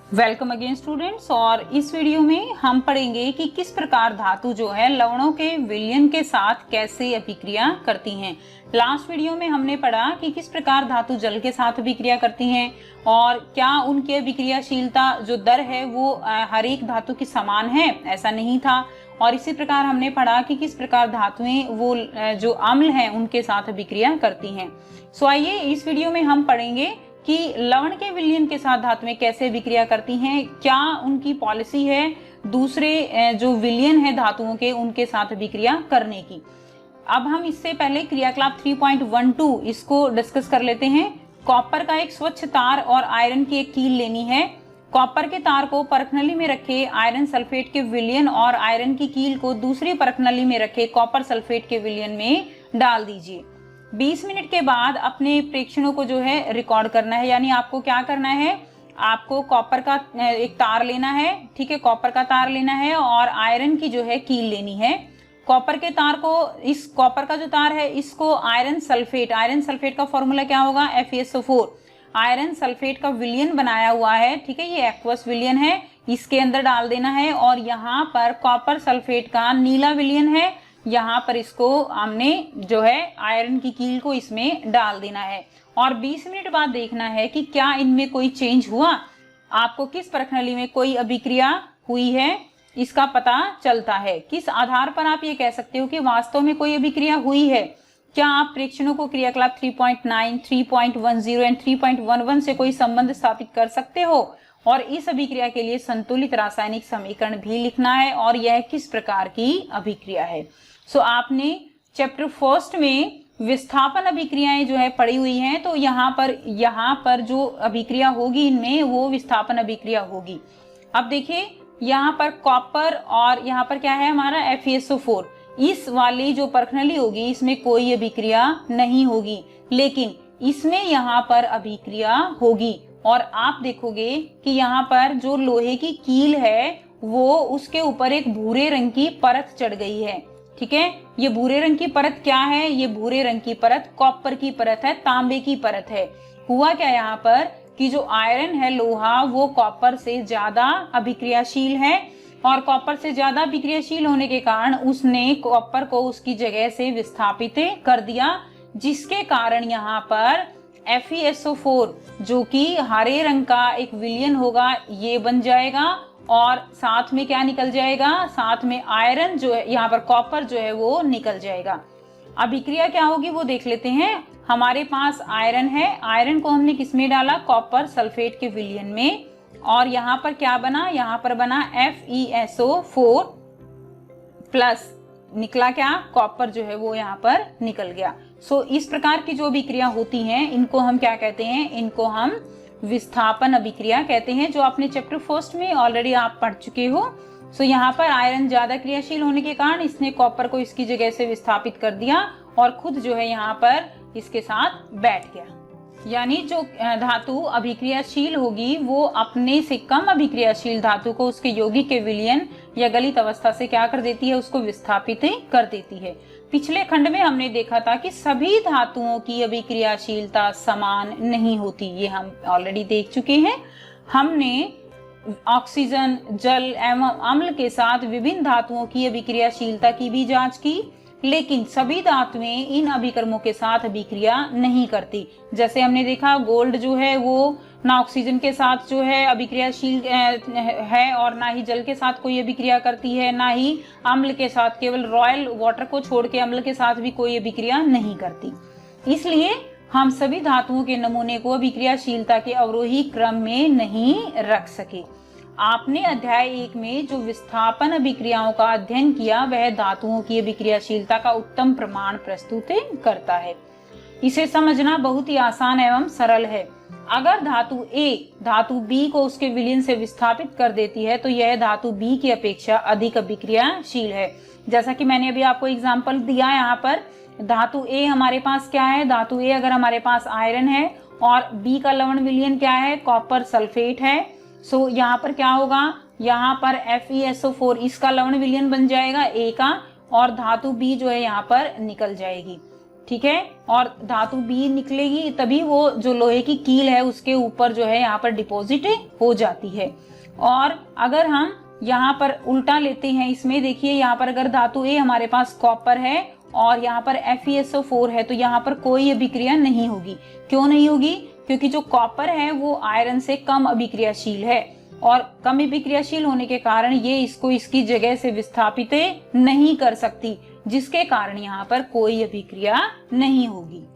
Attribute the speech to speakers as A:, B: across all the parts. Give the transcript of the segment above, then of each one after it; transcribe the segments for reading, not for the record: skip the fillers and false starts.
A: Welcome again students. और इस video में हम पढ़ेंगे कि किस प्रकार धातु जो है लवणों के विलयन के साथ कैसे अभिक्रिया करती हैं। लास्ट वीडियो में हमने पढ़ा कि किस प्रकार धातु जल के साथ अभिक्रिया करती हैं और क्या उनकी अभिक्रियाशीलता जो दर है वो हर एक धातु की समान है, ऐसा नहीं था। और इसी प्रकार हमने पढ़ा कि किस प्रकार धातुएं वो जो अम्ल हैं उनके साथ अभिक्रिया करती हैं। सो आइए इस वीडियो में हम पढ़ेंगे कि लवण के विलयन के साथ धातुएं कैसे अभिक्रिया करती हैं, क्या उनकी पॉलिसी है दूसरे जो विलयन है धातुओं के उनके साथ अभिक्रिया करने की। अब हम इससे पहले क्रियाकलाप 3.12 इसको डिस्कस कर लेते हैं। कॉपर का एक स्वच्छ तार और आयरन की एक कील लेनी है। कॉपर के तार को परखनली में रखे आयरन सल्फेट के विलयन और आयरन की कील को दूसरी परखनली में रखे कॉपर सल्फेट के विलयन में डाल दीजिए। 20 मिनट के बाद अपने प्रेक्षणों को जो है रिकॉर्ड करना है, यानी आपको क्या करना है, आपको कॉपर का एक तार लेना है, ठीक है, कॉपर का तार लेना है और आयरन की जो है कील लेनी है। कॉपर के तार को, इस कॉपर का जो तार है इसको आयरन सल्फेट का फॉर्मूला क्या होगा, FeSO4, आयरन सल्फेट का विलयन बनाया हुआ है, ठीक है, ये एक्वस विलयन है, इसके अंदर डाल देना है। और यहाँ पर कॉपर सल्फेट का नीला विलयन है, यहाँ पर इसको हमने जो है आयरन की कील को इसमें डाल देना है और 20 मिनट बाद देखना है कि क्या इनमें कोई चेंज हुआ, आपको किस परखनली में कोई अभिक्रिया हुई है इसका पता चलता है। किस आधार पर आप ये कह सकते हो कि वास्तव में कोई अभिक्रिया हुई है। क्या आप प्रेक्षणों को क्रियाकलाप 3.9, 3.10 एंड 3.11 से कोई संबंध स्थापित कर सकते हो और इस अभिक्रिया के लिए संतुलित रासायनिक समीकरण भी लिखना है और यह किस प्रकार की अभिक्रिया है। सो आपने चैप्टर फर्स्ट में विस्थापन अभिक्रियाएं जो है पढ़ी हुई हैं, तो यहाँ पर जो अभिक्रिया होगी इनमें वो विस्थापन अभिक्रिया होगी। अब देखिए यहाँ पर कॉपर और यहाँ पर क्या है हमारा FeSO4, इस वाली जो परखनली होगी इसमें कोई अभिक्रिया नहीं होगी, लेकिन इसमें यहाँ पर अभिक्रिया होगी। और आप देखोगे कि यहाँ पर जो लोहे की कील है वो उसके ऊपर एक भूरे रंग की परत चढ़ गई है, ठीक है। ये भूरे रंग की परत क्या है, ये भूरे रंग की परत कॉपर की परत है, तांबे की परत है। हुआ क्या यहाँ पर कि जो आयरन है लोहा वो कॉपर से ज्यादा अभिक्रियाशील है और कॉपर से ज्यादा अभिक्रियाशील होने के कारण उसने कॉपर को उसकी जगह से विस्थापित कर दिया, जिसके कारण यहाँ पर FeSO4 जो कि हरे रंग का एक विलयन होगा ये बन जाएगा और साथ में क्या निकल जाएगा, साथ में आयरन जो है यहाँ पर कॉपर जो है वो निकल जाएगा। अभिक्रिया क्या होगी वो देख लेते हैं। हमारे पास आयरन है, आयरन को हमने किसमें डाला, कॉपर सल्फेट के विलयन में, और यहाँ पर क्या बना, यहाँ पर बना FeSO4 प्लस, निकला क्या, कॉपर जो है वो यहाँ पर निकल गया। सो इस प्रकार की जो अभिक्रिया होती हैं इनको हम क्या कहते हैं, इनको हम विस्थापन अभिक्रिया कहते हैं, जो आपने चैप्टर फर्स्ट में ऑलरेडी आप पढ़ चुके हो। सो यहाँ पर आयरन ज्यादा क्रियाशील होने के कारण इसने कॉपर को इसकी जगह से विस्थापित कर दिया और खुद जो है यहाँ पर इसके साथ बैठ गया। यानी जो धातु अभिक्रियाशील होगी वो अपने से कम अभिक्रियाशील धातु को उसके यौगिक के विलयन या गलित अवस्था से क्या कर देती है, उसको विस्थापित कर देती है। पिछले खंड में हमने देखा था कि सभी धातुओं की अभिक्रियाशीलता समान नहीं होती, ये हम ऑलरेडी देख चुके हैं। हमने ऑक्सीजन, जल एवं अम्ल के साथ विभिन्न धातुओं की अभिक्रियाशीलता की भी जांच की, लेकिन सभी धातुएं इन अभिकर्मों के साथ अभिक्रिया नहीं करती। जैसे हमने देखा गोल्ड जो है वो ना ऑक्सीजन के साथ जो है अभिक्रियाशील है और ना ही जल के साथ कोई अभिक्रिया करती है, ना ही अम्ल के साथ, केवल रॉयल वाटर को छोड़ के अम्ल के साथ भी कोई अभिक्रिया नहीं करती। इसलिए हम सभी धातुओं के नमूने को अभिक्रियाशीलता के अवरोही क्रम में नहीं रख सके। आपने अध्याय 1 में जो विस्थापन अभिक्रियाओं का अध्ययन किया वह धातुओं की अभिक्रियाशीलता का उत्तम प्रमाण प्रस्तुत करता है। इसे समझना बहुत ही आसान एवं सरल है। अगर धातु A धातु B को उसके विलयन से विस्थापित कर देती है तो यह धातु B की अपेक्षा अधिक अभिक्रियाशील है। जैसा कि मैंने अभी आपको एग्जाम्पल दिया, यहाँ पर धातु A हमारे पास क्या है, धातु A अगर हमारे पास आयरन है और B का लवण विलयन क्या है, कॉपर सल्फेट है। सो यहाँ पर क्या होगा, यहाँ पर FeSO4 इसका लवण विलयन बन जाएगा A का और धातु B जो है यहाँ पर निकल जाएगी। ठीक है, और धातु B निकलेगी तभी वो जो लोहे की कील है उसके ऊपर जो है यहाँ पर डिपॉजिट हो जाती है। और अगर हम यहाँ पर उल्टा लेते हैं, इसमें देखिए यहाँ पर अगर धातु A हमारे पास कॉपर है और यहाँ पर FeSO4 है, तो यहाँ पर कोई अभिक्रिया नहीं होगी। क्यों नहीं होगी? क्योंकि जो कॉपर है वो आयरन से कम अभिक्रियाशील है, और कम अभिक्रियाशील होने के कारण ये इसको इसकी जगह से विस्थापित नहीं कर सकती, जिसके कारण यहाँ पर कोई अभिक्रिया नहीं होगी।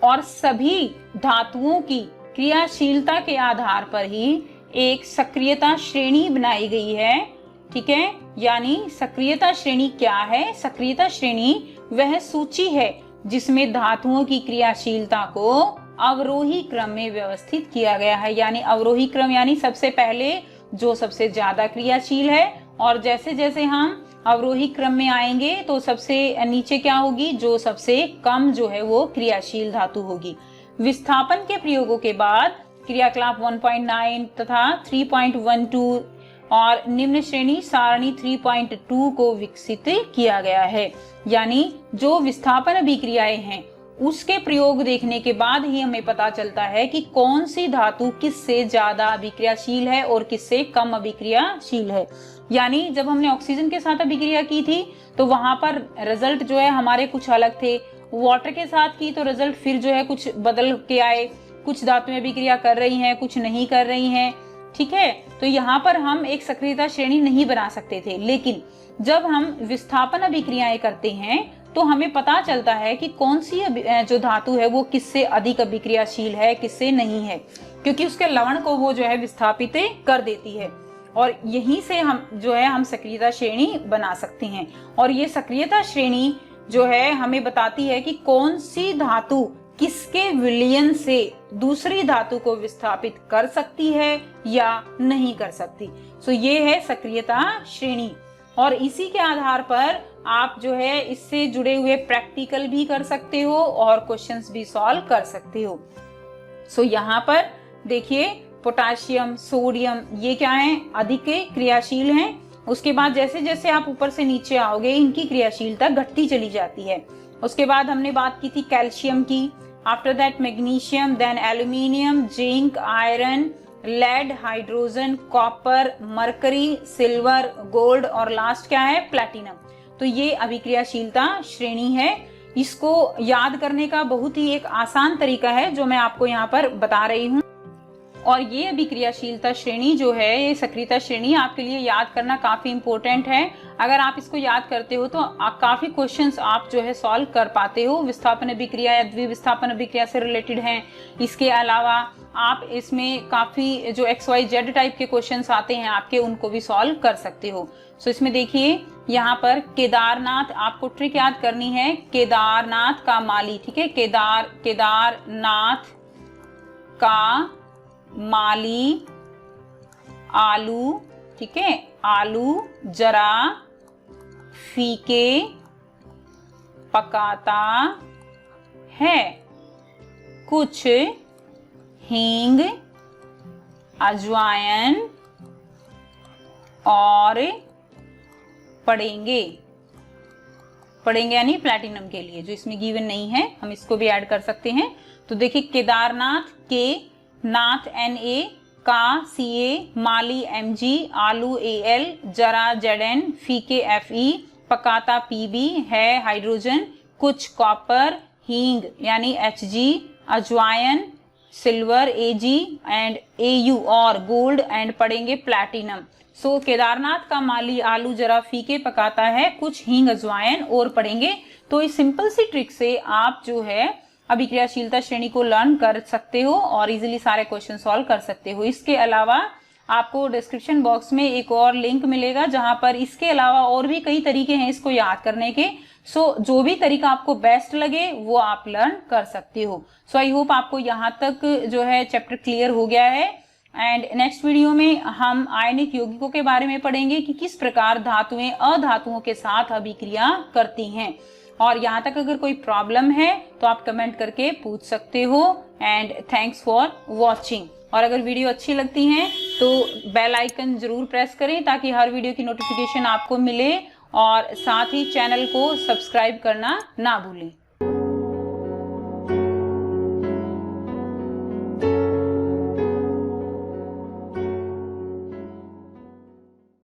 A: और सभी धातुओं की क्रियाशीलता के आधार पर ही एक सक्रियता श्रेणी बनाई गई है, ठीक है। यानी सक्रियता श्रेणी क्या है? सक्रियता श्रेणी वह सूची है जिसमें धातुओं की क्रियाशीलता को अवरोही क्रम में व्यवस्थित किया गया है। यानी अवरोही क्रम यानी सबसे पहले जो सबसे ज्यादा क्रियाशील है, और जैसे जैसे हम अवरोही क्रम में आएंगे तो सबसे नीचे क्या होगी? जो सबसे कम जो है वो क्रियाशील धातु होगी। विस्थापन के प्रयोगों के बाद क्रियाकलाप 1.9 तथा 3.12 और निम्न श्रेणी सारणी 3.2 को विकसित किया गया है। यानी जो विस्थापन अभिक्रियाएं हैं उसके प्रयोग देखने के बाद ही हमें पता चलता है कि कौन सी धातु किससे ज्यादा अभिक्रियाशील है और किससे कम अभिक्रियाशील है। यानी जब हमने ऑक्सीजन के साथ अभिक्रिया की थी तो वहां पर रिजल्ट जो है हमारे कुछ अलग थे। वाटर के साथ की तो रिजल्ट फिर जो है कुछ बदल के आए, कुछ धातुएं अभिक्रिया कर रही हैं, कुछ नहीं कर रही हैं, ठीक है। तो यहाँ पर हम एक सक्रियता श्रेणी नहीं बना सकते थे, लेकिन जब हम विस्थापन अभिक्रियाएं करते हैं तो हमें पता चलता है कि कौन सी जो धातु है वो किससे अधिक अभिक्रियाशील है, किससे नहीं है, क्योंकि उसके लवण को वो जो है विस्थापित कर देती है। और यहीं से हम जो है हम सक्रियता श्रेणी बना सकते हैं। और ये सक्रियता श्रेणी जो है हमें बताती है कि कौन सी धातु किसके विलयन से दूसरी धातु को विस्थापित कर सकती है या नहीं कर सकती। सो ये है सक्रियता श्रेणी, और इसी के आधार पर आप जो है इससे जुड़े हुए प्रैक्टिकल भी कर सकते हो और क्वेश्चंस भी सॉल्व कर सकते हो। सो यहाँ पर देखिए पोटाशियम, सोडियम ये क्या है? अधिक क्रियाशील हैं। उसके बाद जैसे जैसे आप ऊपर से नीचे आओगे इनकी क्रियाशीलता घटती चली जाती है। उसके बाद हमने बात की थी कैल्शियम की, after that magnesium, then aluminium, zinc, iron, lead, hydrogen, copper, mercury, silver, gold और लास्ट क्या है? प्लैटिनम। तो ये अभिक्रियाशीलता श्रेणी है। इसको याद करने का बहुत ही एक आसान तरीका है जो मैं आपको यहाँ पर बता रही हूँ। और ये अभिक्रियाशीलता श्रेणी जो है, ये सक्रियता श्रेणी आपके लिए याद करना काफी इंपॉर्टेंट है। अगर आप इसको याद करते हो तो काफी क्वेश्चंस आप जो है सॉल्व कर पाते हो। विस्थापन अभिक्रिया या द्विविस्थापन अभिक्रिया से रिलेटेड हैं। इसके अलावा आप इसमें काफी जो XYZ टाइप के क्वेश्चंस आते हैं आपके, उनको भी सॉल्व कर सकते हो। सो इसमें देखिए यहाँ पर केदारनाथ, आपको ट्रिक याद करनी है, केदारनाथ का माली, ठीक है। केदारनाथ का माली आलू, ठीक है, आलू जरा फीके पकाता है, कुछ हींग, अजवाइन और पड़ेंगे यानी प्लैटिनम के लिए, जो इसमें गिवन नहीं है हम इसको भी ऐड कर सकते हैं। तो देखिए केदारनाथ के, नाथ NA, का CA, माली MG, आलू AL, जरा ZN, फीके FE, पकाता PB है हाइड्रोजन, कुछ कॉपर, हींग यानी HG, अजवाइन, सिल्वर AG एंड AU और गोल्ड एंड पड़ेंगे प्लैटिनम। सो केदारनाथ का माली आलू जरा फीके पकाता है, कुछ हींग अजवाइन और पड़ेंगे। तो इस सिंपल सी ट्रिक से आप जो है अभिक्रियाशीलता श्रेणी को लर्न कर सकते हो और इजीली सारे क्वेश्चन सॉल्व कर सकते हो। इसके अलावा आपको डिस्क्रिप्शन बॉक्स में एक और लिंक मिलेगा जहां पर इसके अलावा और भी कई तरीके हैं इसको याद करने के। सो जो भी तरीका आपको बेस्ट लगे वो आप लर्न कर सकते हो। सो आई होप आपको यहाँ तक जो है चैप्टर क्लियर हो गया है। एंड नेक्स्ट वीडियो में हम आयनिक यौगिकों के बारे में पढ़ेंगे कि किस प्रकार धातुएं अधातुओं के साथ अभिक्रिया करती हैं। और यहाँ तक अगर कोई प्रॉब्लम है तो आप कमेंट करके पूछ सकते हो। And thanks for watching. और अगर वीडियो अच्छी लगती है तो बेल आइकन जरूर प्रेस करें ताकि हर वीडियो की नोटिफिकेशन आपको मिले और साथ ही चैनल को सब्सक्राइब करना ना भूलें।